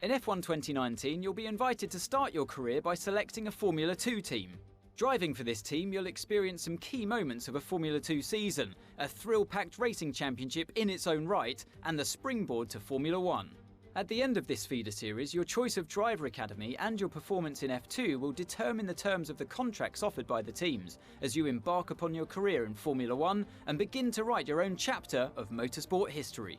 In F1 2019, you'll be invited to start your career by selecting a Formula 2 team. Driving for this team, you'll experience some key moments of a Formula 2 season, a thrill-packed racing championship in its own right, and the springboard to Formula 1. At the end of this feeder series, your choice of driver academy and your performance in F2 will determine the terms of the contracts offered by the teams as you embark upon your career in Formula 1 and begin to write your own chapter of motorsport history.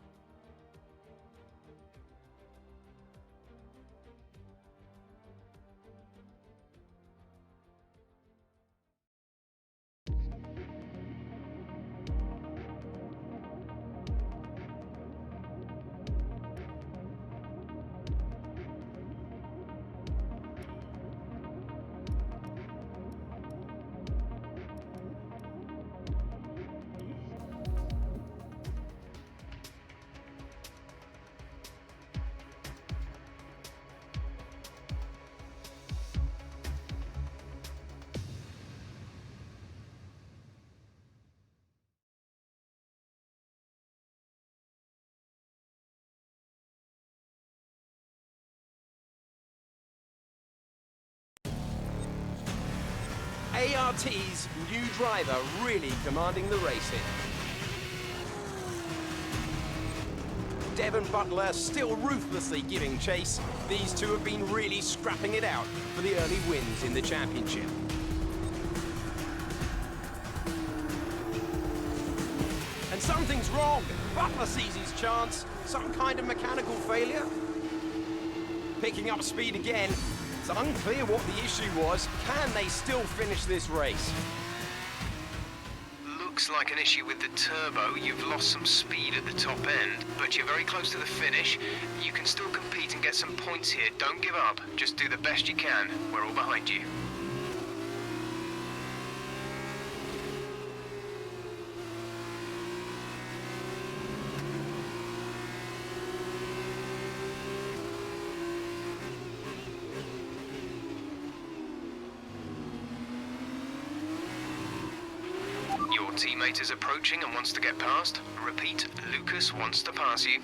ART's new driver really commanding the racing. Devon Butler still ruthlessly giving chase. These two have been really scrapping it out for the early wins in the championship. And something's wrong. Butler sees his chance. Some kind of mechanical failure. Picking up speed again. It's unclear what the issue was. Can they still finish this race? Looks like an issue with the turbo. You've lost some speed at the top end, but you're very close to the finish. You can still compete and get some points here. Don't give up. Just do the best you can. We're all behind you. Your teammate is approaching and wants to get past. Repeat, Lucas wants to pass you.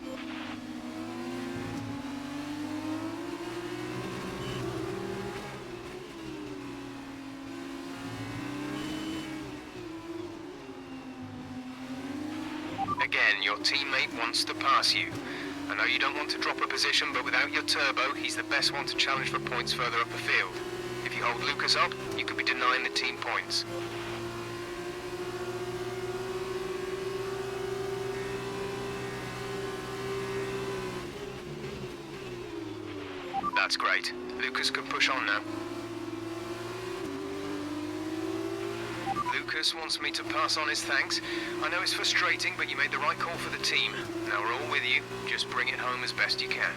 Again, your teammate wants to pass you. I know you don't want to drop a position, but without your turbo, he's the best one to challenge for points further up the field. If you hold Lucas up, you could be denying the team points. That's great. Lucas can push on now. Lucas wants me to pass on his thanks. I know it's frustrating, but you made the right call for the team. Now we're all with you. Just bring it home as best you can.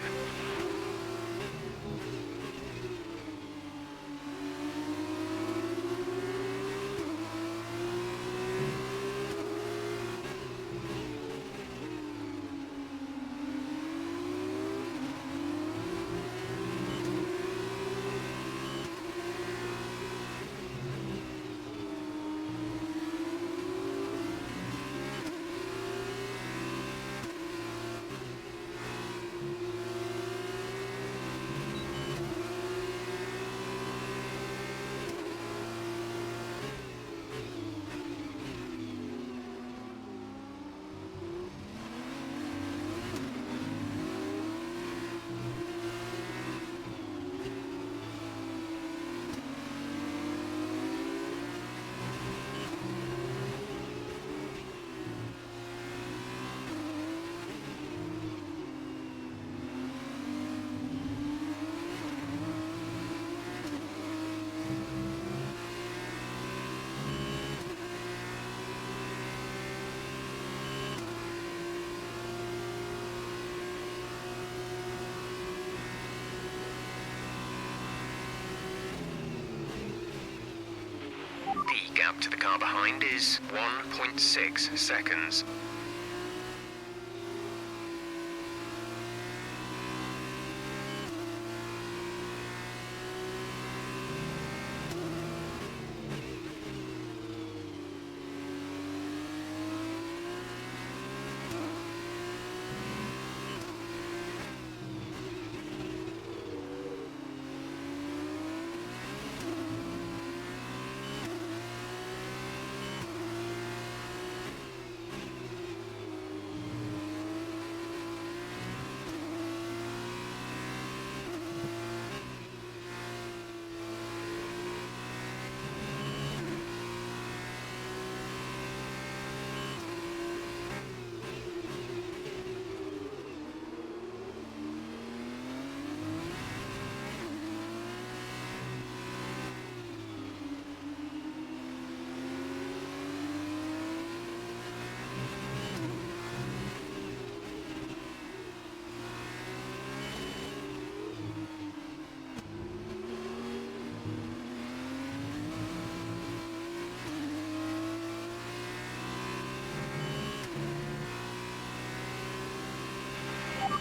The gap to the car behind is 1.6 seconds.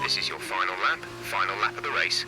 This is your final lap of the race.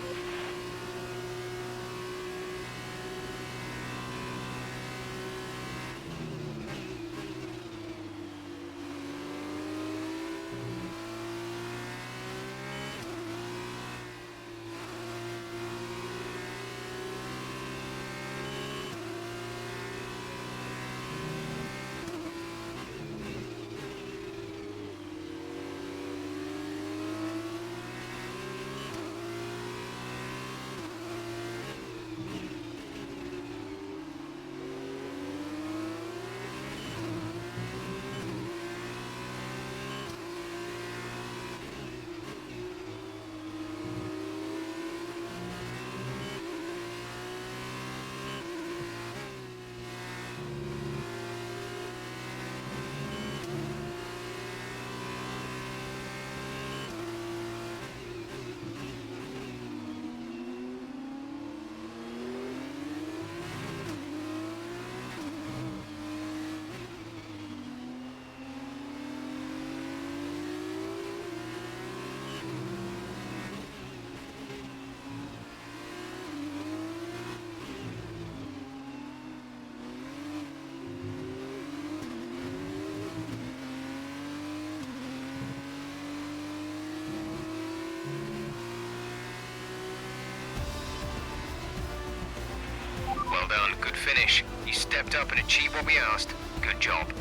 Well done, good finish. You stepped up and achieved what we asked. Good job.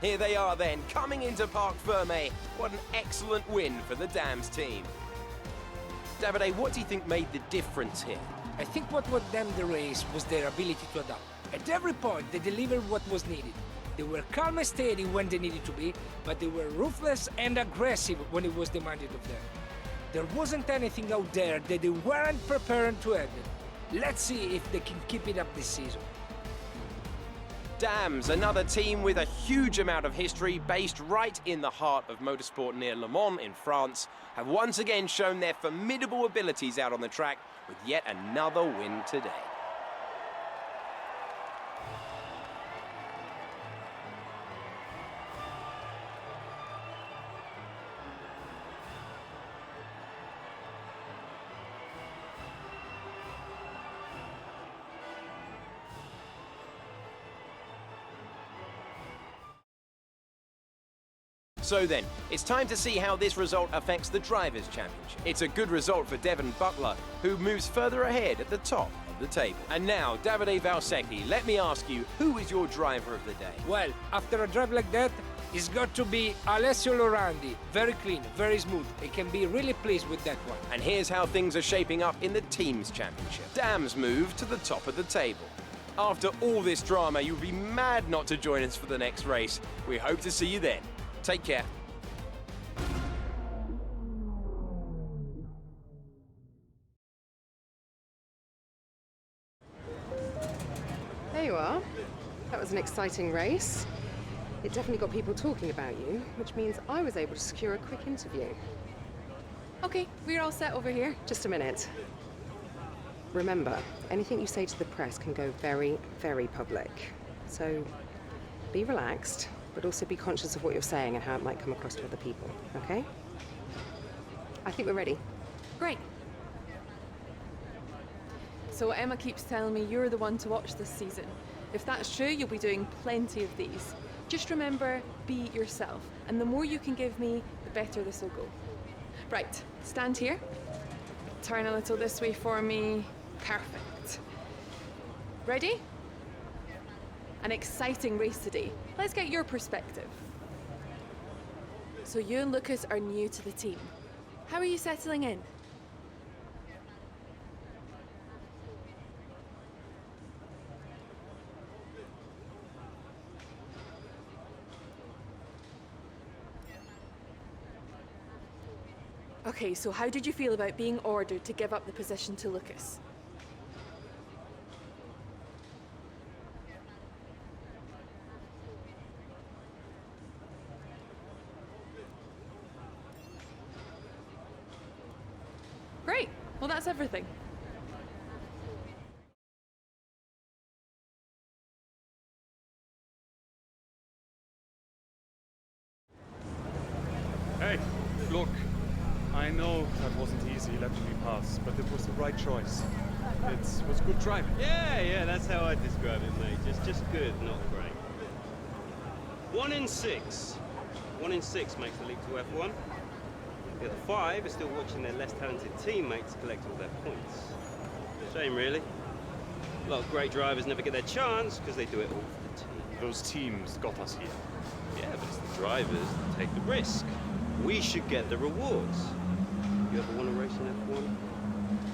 Here they are then, coming into Parc Fermé. What an excellent win for the Dams team. Davide, what do you think made the difference here? I think what won them the race was their ability to adapt. At every point, they delivered what was needed. They were calm and steady when they needed to be, but they were ruthless and aggressive when it was demanded of them. There wasn't anything out there that they weren't prepared to handle. Let's see if they can keep it up this season. Dams, another team with a huge amount of history based right in the heart of motorsport near Le Mans in France, have once again shown their formidable abilities out on the track with yet another win today. So then, it's time to see how this result affects the Drivers' Championship. It's a good result for Devon Butler, who moves further ahead at the top of the table. And now, Davide Valsecchi, let me ask you, who is your driver of the day? Well, after a drive like that, it's got to be Alessio Lorandi. Very clean, very smooth. I can be really pleased with that one. And here's how things are shaping up in the Teams' Championship. Dams move to the top of the table. After all this drama, you'd be mad not to join us for the next race. We hope to see you then. Take care. There you are. That was an exciting race. It definitely got people talking about you, which means I was able to secure a quick interview. Okay, we're all set over here. Just a minute. Remember, anything you say to the press can go very, very public. So be relaxed, but also be conscious of what you're saying and how it might come across to other people, okay? I think we're ready. Great. So Emma keeps telling me you're the one to watch this season. If that's true, you'll be doing plenty of these. Just remember, be yourself. And the more you can give me, the better this will go. Right, stand here. Turn a little this way for me. Perfect. Ready? An exciting race today. Let's get your perspective. So you and Lucas are new to the team. How are you settling in? Okay, so how did you feel about being ordered to give up the position to Lucas? Great. Well, that's everything. Look, I know that wasn't easy letting me pass, but it was the right choice. It was good driving. Yeah, that's how I describe it, mate. Just good, not great. 1 in 6. 1 in 6 makes the leap to F1. The other 5 are still watching their less talented teammates collect all their points. Shame, really. A lot of great drivers never get their chance because they do it all for the team. Those teams got us here. Yeah, but it's the drivers that take the risk. We should get the rewards. You ever want to race in F1?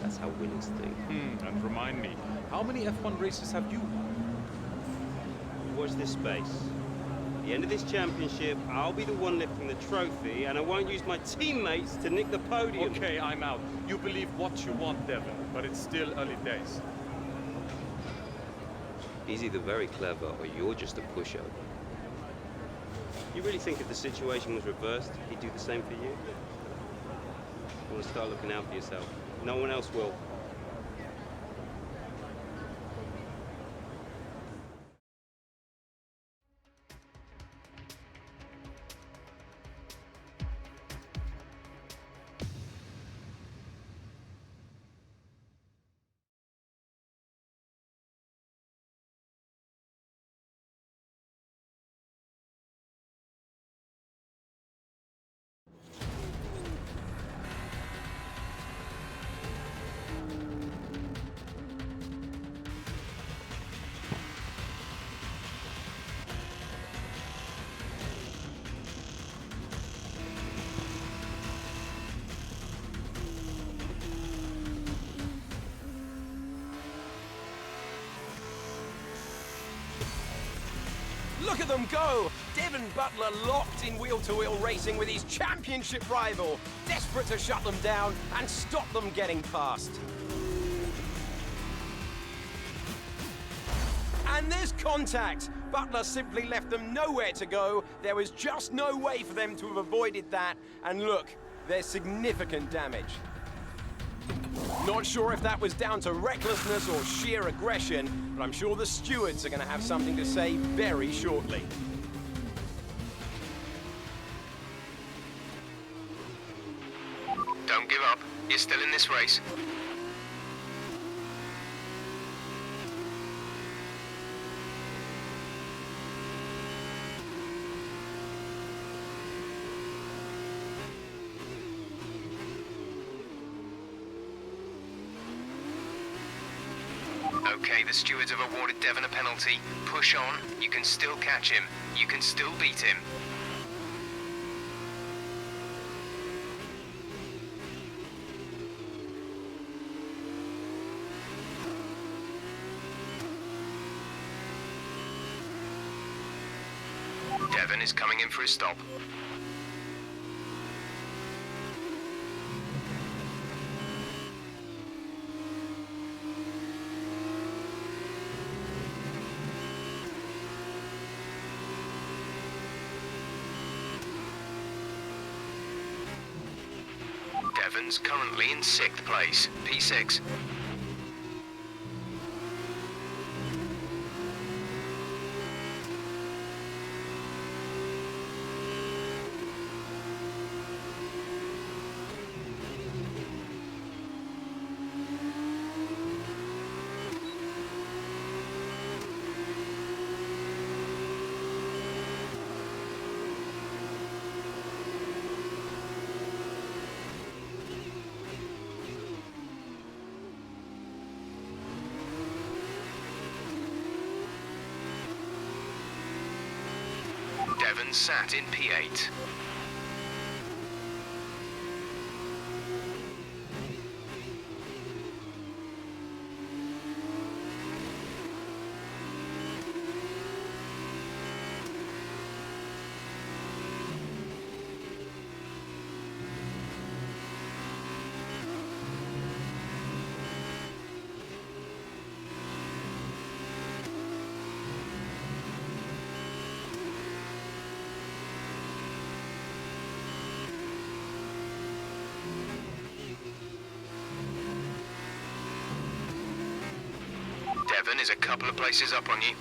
That's how winners think. And remind me, how many F1 races have you won? Watch this space. At the end of this championship, I'll be the one lifting the trophy, and I won't use my teammates to nick the podium. Okay, I'm out. You believe what you want, Devon, but it's still early days. He's either very clever or you're just a pushover. You really think if the situation was reversed, he'd do the same for you? You want to start looking out for yourself. No one else will. Look at them go! Devon Butler locked in wheel-to-wheel racing with his championship rival, desperate to shut them down and stop them getting past. And there's contact! Butler simply left them nowhere to go. There was just no way for them to have avoided that. And look, there's significant damage. Not sure if that was down to recklessness or sheer aggression, but I'm sure the stewards are going to have something to say very shortly. Don't give up. You're still in this race. Okay, the stewards have awarded Devon a penalty. Push on. You can still catch him. You can still beat him. Devon is coming in for a stop. Devon's currently in 6th place, P6. Devon sat in P8. Devon is a couple of places up on you.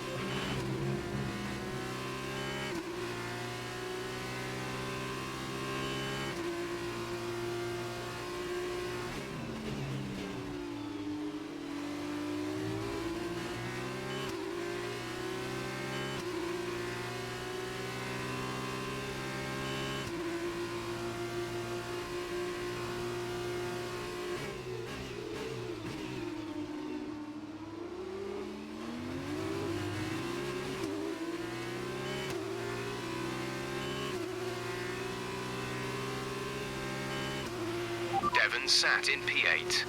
Devon sat in P8.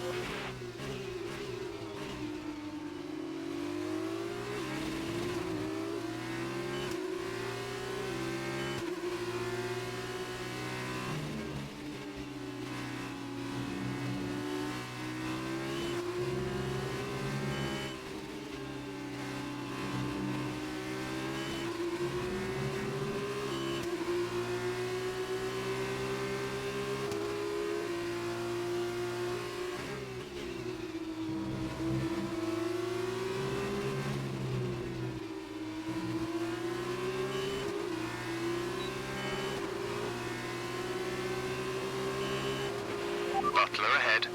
Butler ahead.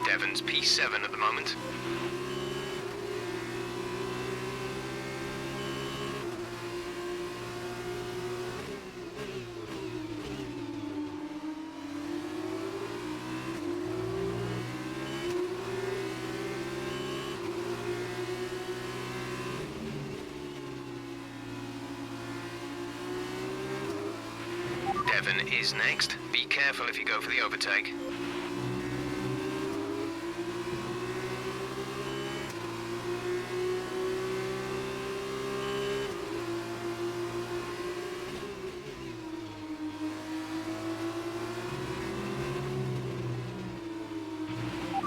Devon's P7 at the moment. Devon is next. Be careful if you go for the overtake.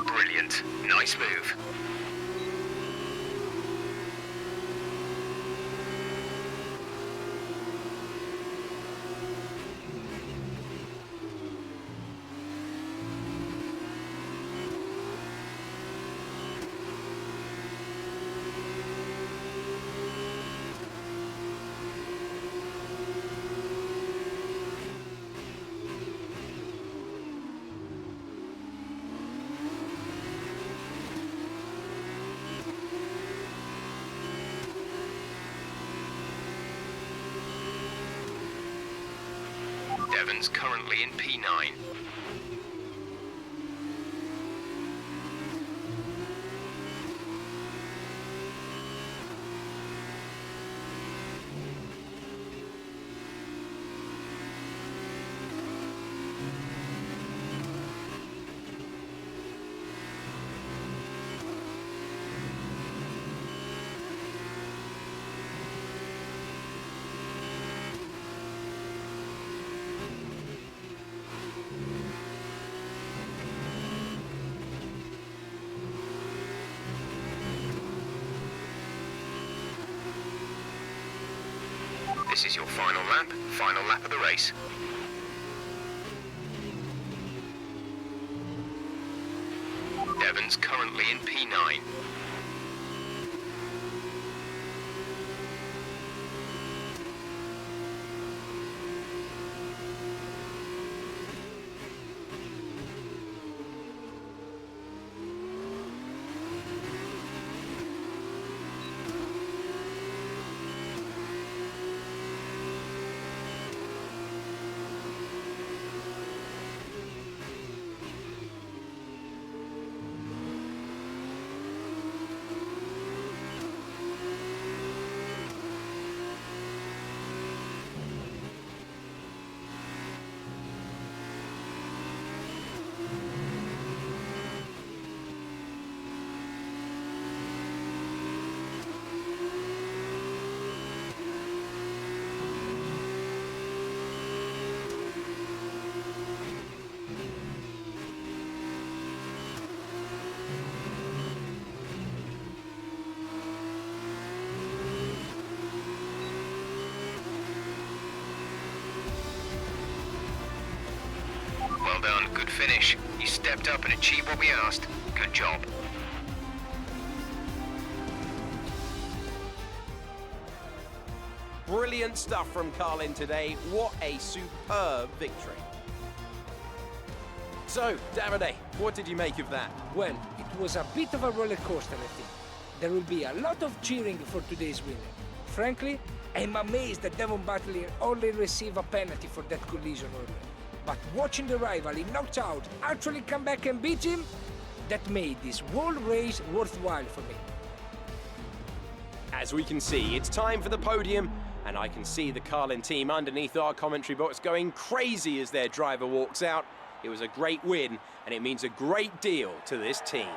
Brilliant. Nice move. Devon's currently in P9. This is your final lap of the race. Devon's currently in P9. Well done, good finish. You stepped up and achieved what we asked. Good job. Brilliant stuff from Carlin today. What a superb victory. So, Davide, what did you make of that? Well, it was a bit of a roller coaster, I think. there will be a lot of cheering for today's winner. Frankly, I'm amazed that Devon Butler only received a penalty for that collision earlier. But watching the rival he knocked out actually come back and beat him, that made this whole race worthwhile for me. As we can see, it's time for the podium, and I can see the Carlin team underneath our commentary box going crazy as their driver walks out. It was a great win, and it means a great deal to this team.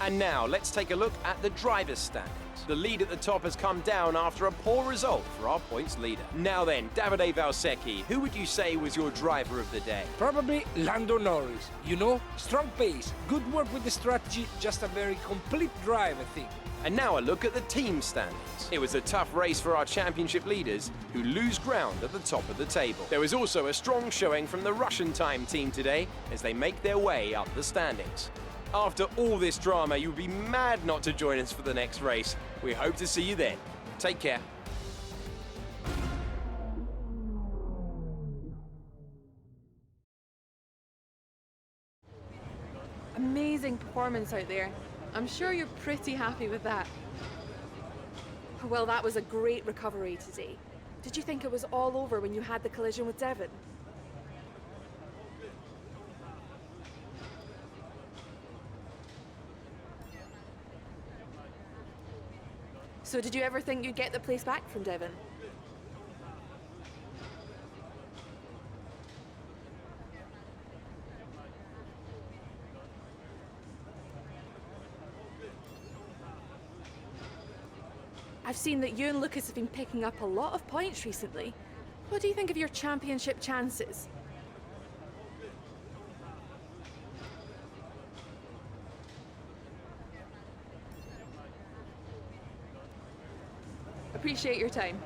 And now, let's take a look at the driver's standings. The lead at the top has come down after a poor result for our points leader. Now then, Davide Valsecchi, who would you say was your driver of the day? Probably Lando Norris. You know, strong pace, good work with the strategy, just a very complete drive, I think. And now a look at the team standings. It was a tough race for our championship leaders, who lose ground at the top of the table. There was also a strong showing from the Russian time team today, as they make their way up the standings. After all this drama, you'd be mad not to join us for the next race. We hope to see you then. Take care. Amazing performance out there. I'm sure you're pretty happy with that. Well, that was a great recovery today. Did you think it was all over when you had the collision with Devon? So did you ever think you'd get the place back from Devon? I've seen that you and Lucas have been picking up a lot of points recently. What do you think of your championship chances? Appreciate your time.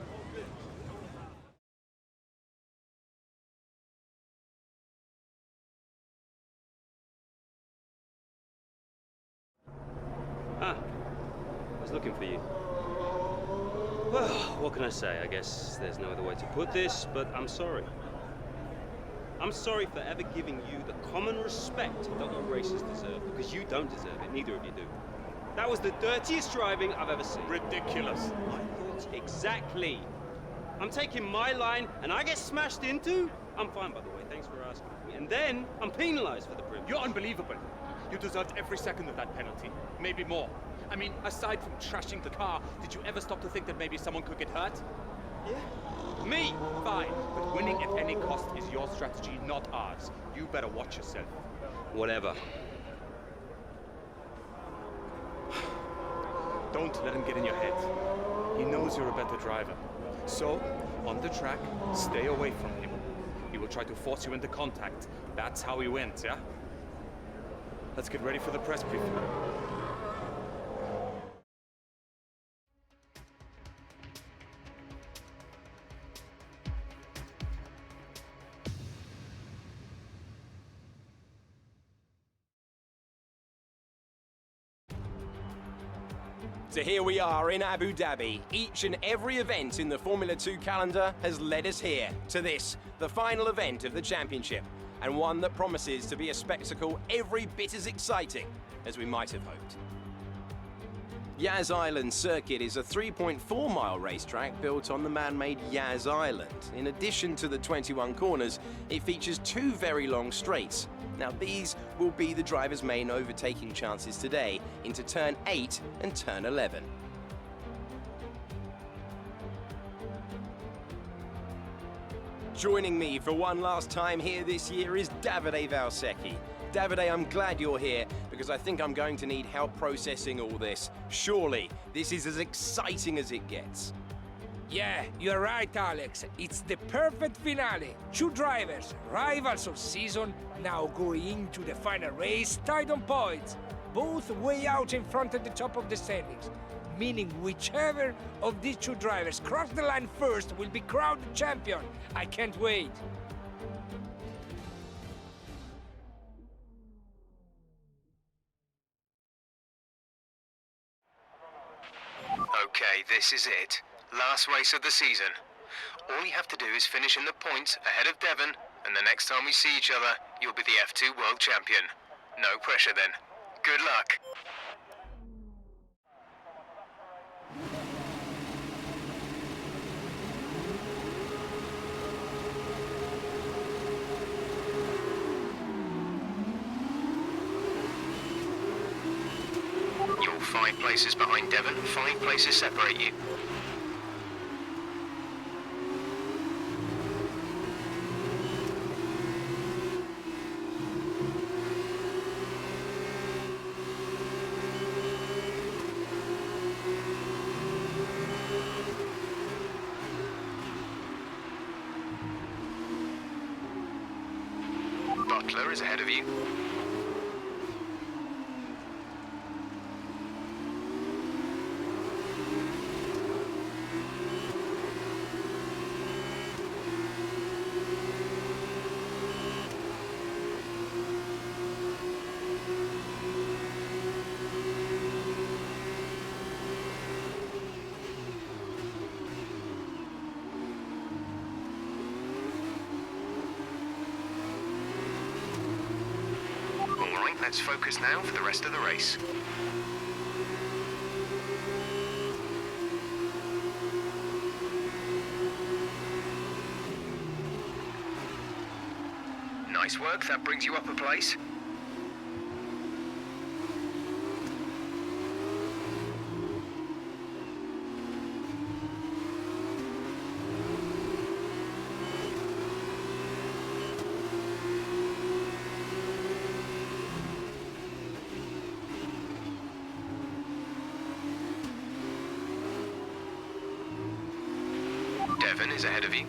Ah, I was looking for you. Well, what can I say? I guess there's no other way to put this, but I'm sorry. I'm sorry for ever giving you the common respect that all races deserve, because you don't deserve it, neither of you do. That was the dirtiest driving I've ever seen. Ridiculous. My thoughts exactly. I'm taking my line and I get smashed into? I'm fine, by the way, thanks for asking me. And then I'm penalized for the privilege. You're unbelievable. You deserved every second of that penalty, maybe more. I mean, aside from trashing the car, did you ever stop to think that maybe someone could get hurt? Yeah. Me? Fine, but winning at any cost is your strategy, not ours. You better watch yourself. Whatever. Don't let him get in your head. He knows you're a better driver. So, on the track, stay away from him. He will try to force you into contact. That's how he wins, yeah? Let's get ready for the press briefing. So here we are in Abu Dhabi. Each and every event in the Formula 2 calendar has led us here, to this, the final event of the championship, and one that promises to be a spectacle every bit as exciting as we might have hoped. Yas Island Circuit is a 3.4-mile racetrack built on the man-made Yas Island. In addition to the 21 corners, it features two very long straights. Now these will be the driver's main overtaking chances today into turn 8 and turn 11. Joining me for one last time here this year is Davide Valsecchi. Davide, I'm glad you're here because I think I'm going to need help processing all this. Surely, this is as exciting as it gets. Yeah, you're right, Alex. It's the perfect finale. Two drivers, rivals of season, now going into the final race tied on points. Both way out in front at the top of the standings. Meaning whichever of these two drivers cross the line first will be crowned champion. I can't wait. this is it. Last race of the season. All you have to do is finish in the points ahead of Devon, and the next time we see each other, you'll be the F2 World Champion. No pressure then. Good luck. You're 5 places behind Devon, 5 places separate you. Butler is ahead of you. Let's focus now for the rest of the race. Nice work, that brings you up a place. Devon is ahead of you.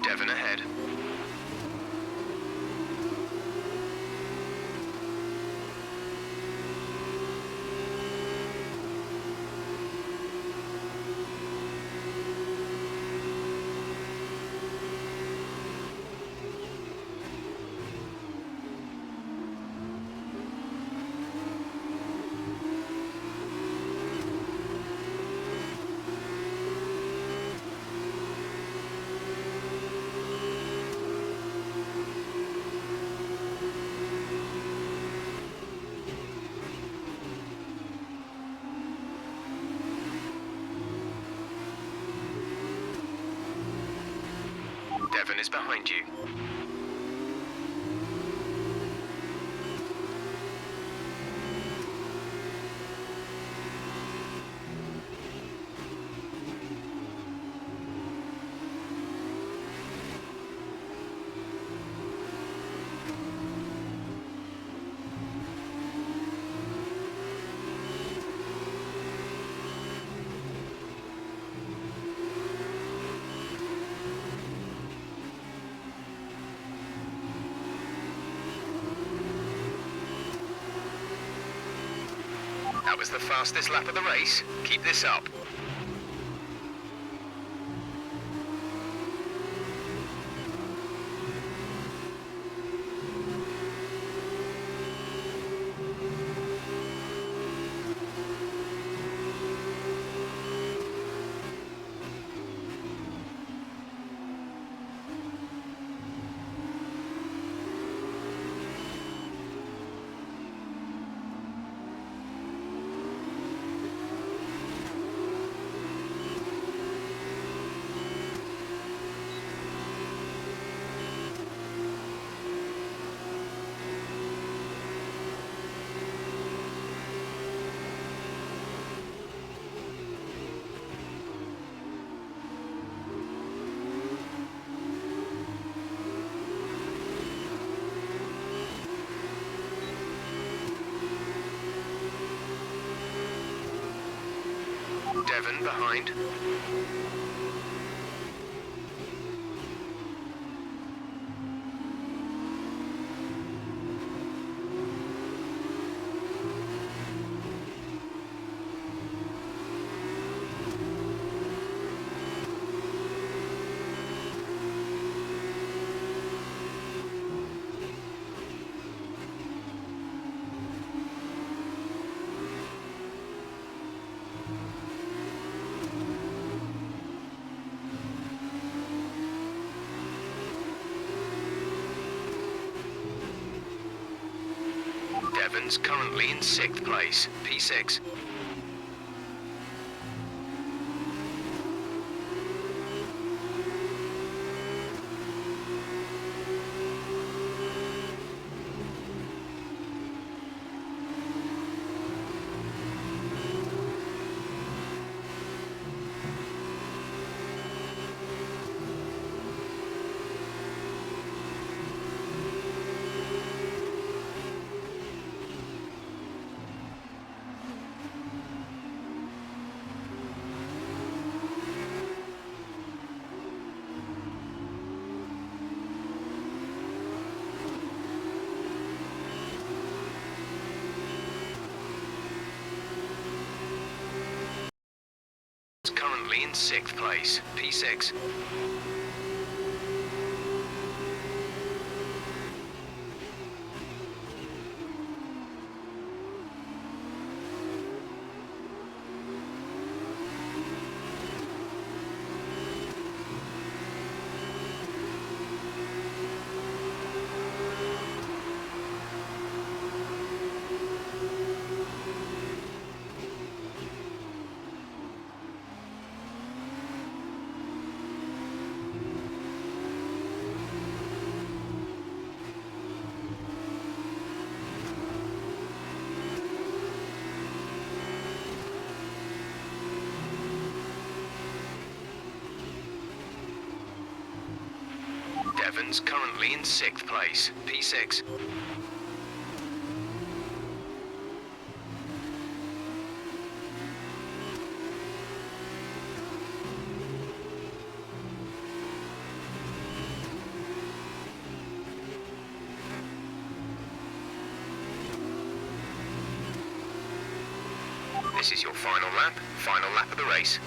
Devon ahead. Devon is behind you. That was the fastest lap of the race. Keep this up. Devon behind. Devon's currently in 6th place, P6. Currently in 6th place, P6. Devon's currently in 6th place, P6. This is your final lap of the race.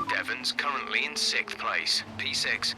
Devon's currently in 6th place, P6.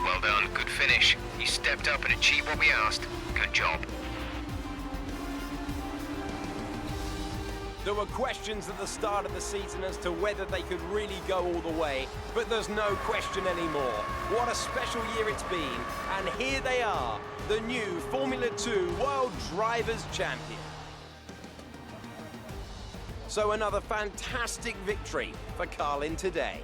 Well done, good finish. You stepped up and achieved what we asked. Good job. There were questions at the start of the season as to whether they could really go all the way, but there's no question anymore. What a special year it's been, and here they are, the new Formula 2 World Drivers' Champion. So another fantastic victory for Carlin today.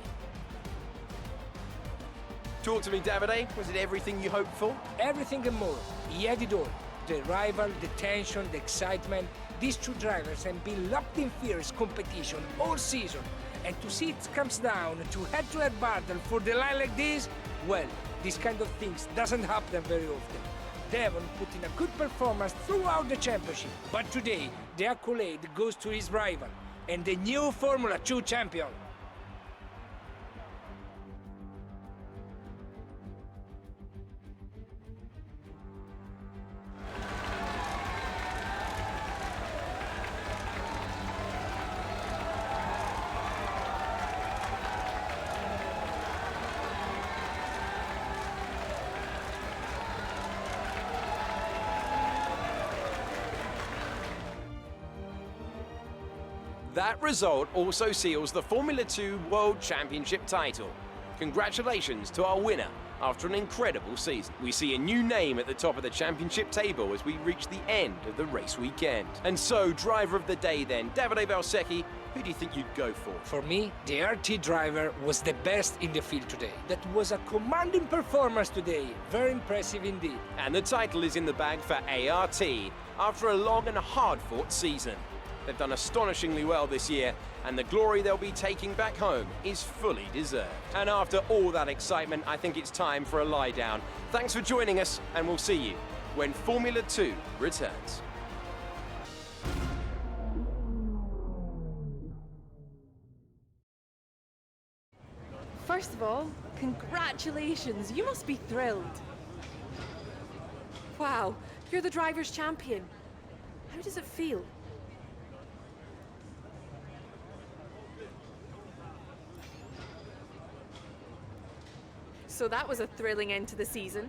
Talk to me, Davide. Was it everything you hoped for? Everything and more. He had it all. The rival, the tension, the excitement. These two drivers have been locked in fierce competition all season. And to see it comes down to head-to-head battle for the line like this, well, this kind of things doesn't happen very often. Devon put in a good performance throughout the championship, but today the accolade goes to his rival and the new Formula 2 champion. That result also seals the Formula 2 World Championship title. Congratulations to our winner after an incredible season. We see a new name at the top of the championship table as we reach the end of the race weekend. And so, driver of the day then, Davide Valsecchi, who do you think you'd go for? For me, the RT driver was the best in the field today. That was a commanding performance today. Very impressive indeed. And the title is in the bag for ART after a long and hard-fought season. They've done astonishingly well this year, and the glory they'll be taking back home is fully deserved. And after all that excitement, I think it's time for a lie down. Thanks for joining us, and we'll see you when Formula 2 returns. First of all, congratulations. You must be thrilled. Wow, you're the driver's champion. How does it feel? So that was a thrilling end to the season.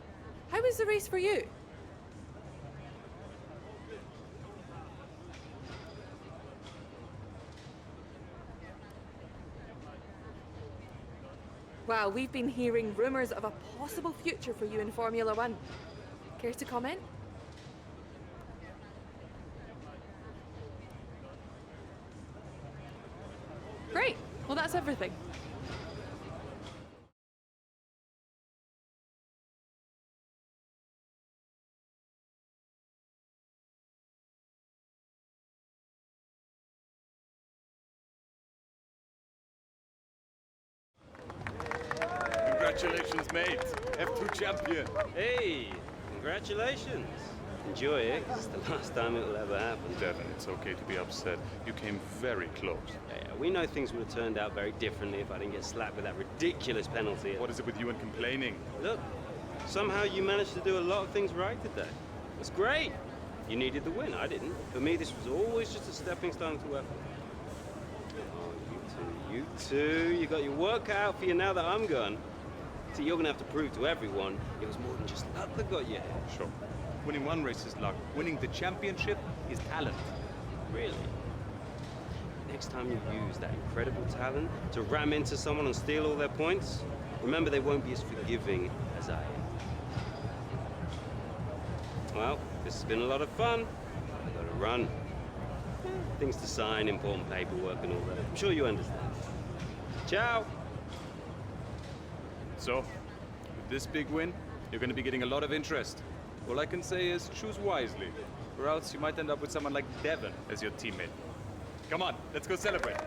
How was the race for you? Wow, we've been hearing rumours of a possible future for you in Formula 1. Care to comment? Great. Well, that's everything. Congratulations, mate. F2 champion. Hey, congratulations. Enjoy it, 'cause it's the last time it will ever happen. Devon, it's okay to be upset. You came very close. Yeah, we know things would have turned out very differently if I didn't get slapped with that ridiculous penalty. What is it with you and complaining? Look, somehow you managed to do a lot of things right today. That's great. You needed the win, I didn't. For me, this was always just a stepping stone to F1. Oh, you two, you got your work cut out for you now that I'm gone. So you're gonna have to prove to everyone it was more than just luck that got you here. Sure. Winning one race is luck. Winning the championship is talent. Really? Next time you use that incredible talent to ram into someone and steal all their points, remember they won't be as forgiving as I am. Well, this has been a lot of fun. I gotta run. Things to sign, important paperwork and all that. I'm sure you understand. Ciao! So, with this big win, you're going to be getting a lot of interest. All I can say is choose wisely, or else you might end up with someone like Devon as your teammate. Come on, let's go celebrate.